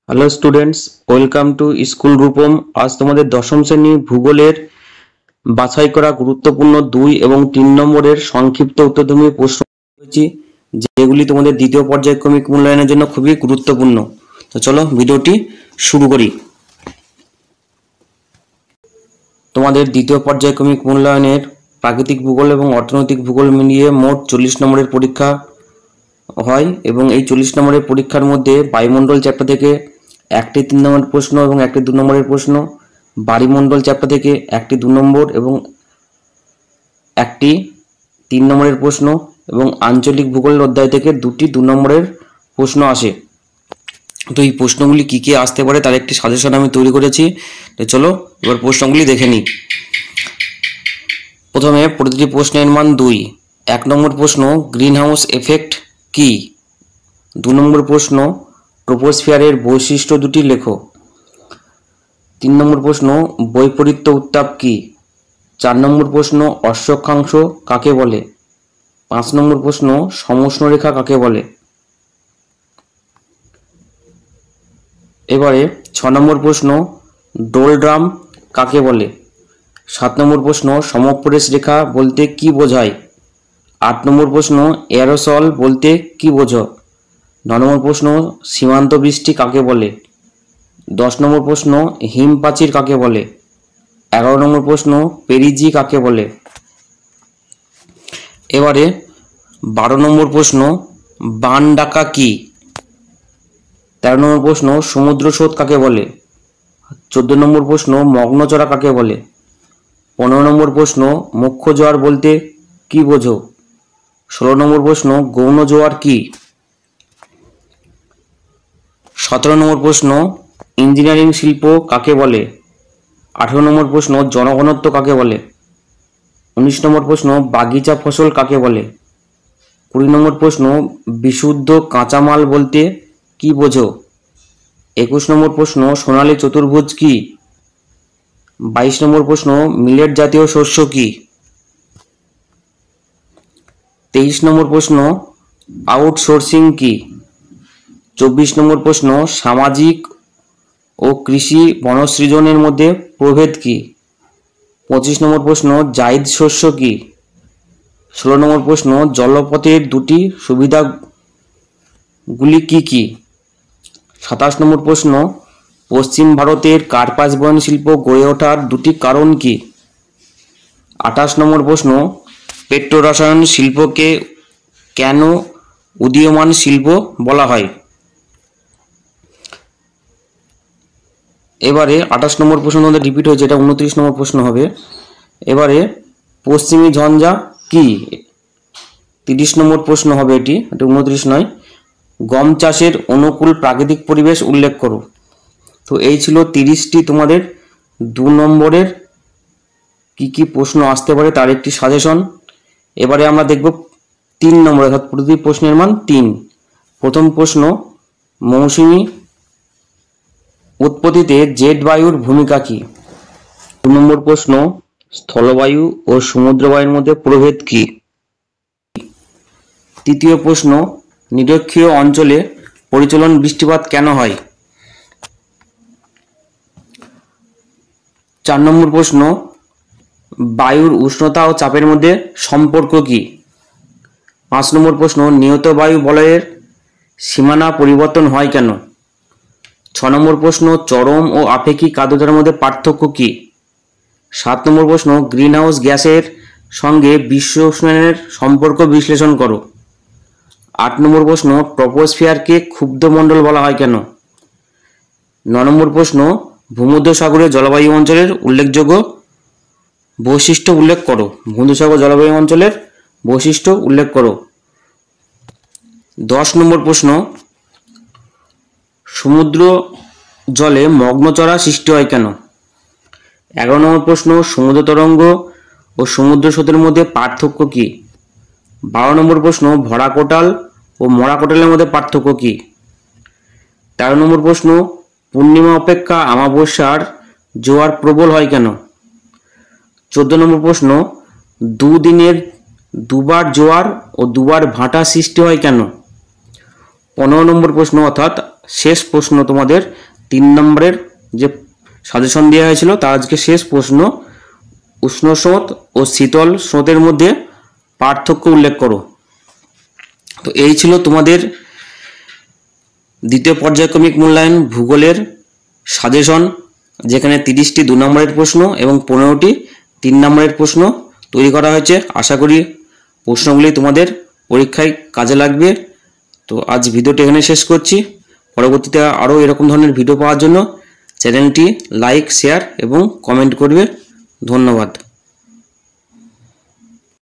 Hello students, welcome to school Rupam. আজ তোমাদের দশম শ্রেণী ভূগোলের বাছাই করা গুরুত্বপূর্ণ 2 এবং 3 নম্বরের সংক্ষিপ্ত উত্তরধর্মী প্রশ্ন করেছি, যেগুলি তোমাদের দ্বিতীয় পর্যায়ক্রমিক মূল্যায়নের জন্য খুবই গুরুত্বপূর্ণ। তো চলো ভিডিওটি শুরু করি। তোমাদের দ্বিতীয় পর্যায়ক্রমিক মূল্যায়নের প্রাকৃতিক ভূগোল এবং অর্থনৈতিক ভূগোল মিলিয়ে মোট 40 নম্বরের পরীক্ষা হয় এবং এই 40 নম্বরের পরীক্ষার মধ্যে বায়ুমণ্ডল চ্যাপ্টার থেকে একটি 3 নম্বরের প্রশ্ন এবং একটি 2 নম্বরের প্রশ্ন, বায়ুমণ্ডল চ্যাপ্টার থেকে একটি 2 নম্বর এবং একটি 3 নম্বরের প্রশ্ন এবং আঞ্চলিক ভূগোলের অধ্যায় থেকে 2টি 2 নম্বরের প্রশ্ন আসে। তো এই প্রশ্নগুলি কী কী আসতে পারে তার একটি সাজেশন আমি তৈরি করেছি। তো চলো এবার প্রশ্নগুলি দেখে নিই। প্রথমে প্রতিটি প্রশ্নের মান 2। 1 নম্বর প্রশ্ন, গ্রিন হাউস এফেক্ট কি? 2 নম্বর প্রশ্ন, ট্রপোস্ফিয়ারের বৈশিষ্ট্য দুটি লেখো। 3 নম্বর প্রশ্ন, বৈপরীত্য উত্তাপ কি? 4 নম্বর প্রশ্ন, অশ্বক্ষাংশ কাকে বলে? 5 নম্বর প্রশ্ন, সমষ্ণরেখা কাকে বলে? এবারে 6 নম্বর প্রশ্ন, ডোলড্রাম কাকে বলে? 7 নম্বর প্রশ্ন, সমপ্রদেশ রেখা বলতে কি বোঝায়? 8 নম্বর প্রশ্ন, এরোসল বলতে কি বোঝো? 9 নম্বর প্রশ্ন, সীমান্ত বৃষ্টি কাকে বলে? 10 নম্বর প্রশ্ন, হিমপ্রাচীর কাকে বলে? 11 নম্বর প্রশ্ন, পেরিজি কাকে বলে? এবারে 12 নম্বর প্রশ্ন, বান ডাকা কি? 13 নম্বর প্রশ্ন, সমুদ্র স্রোত কাকে বলে? 14 নম্বর প্রশ্ন, মগ্নচড়া কাকে বলে? 15 নম্বর প্রশ্ন, মুখ্য জোয়ার বলতে কি বোঝো? 16 নম্বর প্রশ্ন, গৌণ জোয়ার কি? 17 নম্বর প্রশ্ন, ইঞ্জিনিয়ারিং শিল্প কাকে বলে? 18 নম্বর প্রশ্ন, জনঘনত্ব কাকে বলে? 19 নম্বর প্রশ্ন, বাগিচা ফসল কাকে বলে? 20 নম্বর প্রশ্ন, বিশুদ্ধ কাঁচামাল বলতে কি বোঝো? 21 নম্বর প্রশ্ন, সোনালী চতুর্ভুজ কি? 22 নম্বর প্রশ্ন, মিলেট জাতীয় শস্য কি? 23 নম্বর প্রশ্ন, আউটসোর্সিং কি? 24 নম্বর প্রশ্ন, সামাজিক ও কৃষি বনসৃজনের মধ্যে প্রভেদ কি? 25 নম্বর প্রশ্ন, জাইদ শস্য কি? 16 নম্বর প্রশ্ন, জলপথের দুটি সুবিধাগুলি কি কি? 27 নম্বর প্রশ্ন, পশ্চিম ভারতের কার্পাস বয়ন শিল্প গড়ে ওঠার দুটি কারণ কি? 28 নম্বর প্রশ্ন, পেট্রোরসায়ন শিল্পকে কেন উদীয়মান শিল্প বলা হয়? এবারে 28 নম্বর প্রশ্ন তোমাদের রিপিট হয়েছে, এটা 29 নম্বর প্রশ্ন হবে। এবারে পশ্চিমী ঝঞ্ঝা কি? 30 নম্বর প্রশ্ন হবে, এটা 29 নয়। গম চাষের অনুকূল প্রাকৃতিক পরিবেশ উল্লেখ করো। তো এই ছিল 30টি তোমাদের 2 নম্বরের কি কি প্রশ্ন আসতে পারে তার একটি সাজেশন। এবারে আমরা দেখব 3 নম্বর, অর্থাৎ প্রতিটি প্রশ্নের মান 3। প্রথম প্রশ্ন, মৌসুমী উৎপত্তিতে জেট বায়ুর ভূমিকা কি? 2 নম্বর প্রশ্ন, স্থলবায়ু ও সমুদ্রবায়ুর মধ্যে প্রভেদ কি? তৃতীয় প্রশ্ন, নিরক্ষীয় অঞ্চলে পরিচলন বৃষ্টিপাত কেন হয়? 4 নম্বর প্রশ্ন, বায়ুর উষ্ণতা ও চাপের মধ্যে সম্পর্ক কি? 5 নম্বর প্রশ্ন, নিয়ত বায়ু বলয়ের সীমানা পরিবর্তন হয় কেন? 6 নম্বর প্রশ্ন, চরম ও আপেক্ষিক আর্দ্রতার মধ্যে পার্থক্য কি? 7 নম্বর প্রশ্ন, গ্রিনহাউস গ্যাসের সঙ্গে বিশ্ব উষ্ণায়নের সম্পর্ক বিশ্লেষণ করো। 8 নম্বর প্রশ্ন, ট্রপোস্ফিয়ারকে ক্ষুব্ধমণ্ডল বলা হয় কেন? 9 নম্বর প্রশ্ন, ভূমধ্যসাগরীয় জলবায়ু অঞ্চলের উল্লেখযোগ্য বৈশিষ্ট্য উল্লেখ করো। ভূমধ্যসাগর জলবায়ু অঞ্চলের বৈশিষ্ট্য উল্লেখ করো। 10 নম্বর প্রশ্ন, সমুদ্র জলে মগ্নচড়া সৃষ্টি হয় কেন? 11 নম্বর প্রশ্ন, সমুদ্র তরঙ্গ ও সমুদ্র স্রোতের মধ্যে পার্থক্য কি? 12 নম্বর প্রশ্ন, ভরা কোটাল ও মরা কোটালের মধ্যে পার্থক্য কি? 13 নম্বর প্রশ্ন, পূর্ণিমা অপেক্ষা অমাবস্যার জোয়ার প্রবল হয় কেন? 14 নম্বর প্রশ্ন, দুদিনের দুবার জোয়ার ও দুবার ভাটা সৃষ্টি হয় কেন? 15 নম্বর প্রশ্ন, অর্থাৎ শেষ প্রশ্ন তোমাদের 3 নম্বরের যে সাজেশন দেওয়া হয়েছিল তার আজকে শেষ প্রশ্ন, উষ্ণ স্রোত ও শীতল স্রোতের মধ্যে পার্থক্য উল্লেখ করো। তো এই ছিল তোমাদের দ্বিতীয় পর্যায়ক্রমিক মূল্যায়ন ভূগোলের সাজেশন, যেখানে 30টি 2 নম্বরের প্রশ্ন এবং 15টি 3 নম্বরের প্রশ্ন তৈরি করা হয়েছে। আশা করি প্রশ্নগুলি তোমাদের পরীক্ষায় কাজে লাগবে। তো আজ ভিডিওটি এখানে শেষ করছি। পরবর্তীতে আরও এরকম ধরনের ভিডিও পাওয়ার জন্য চ্যানেলটি লাইক, শেয়ার এবং কমেন্ট করবে। ধন্যবাদ।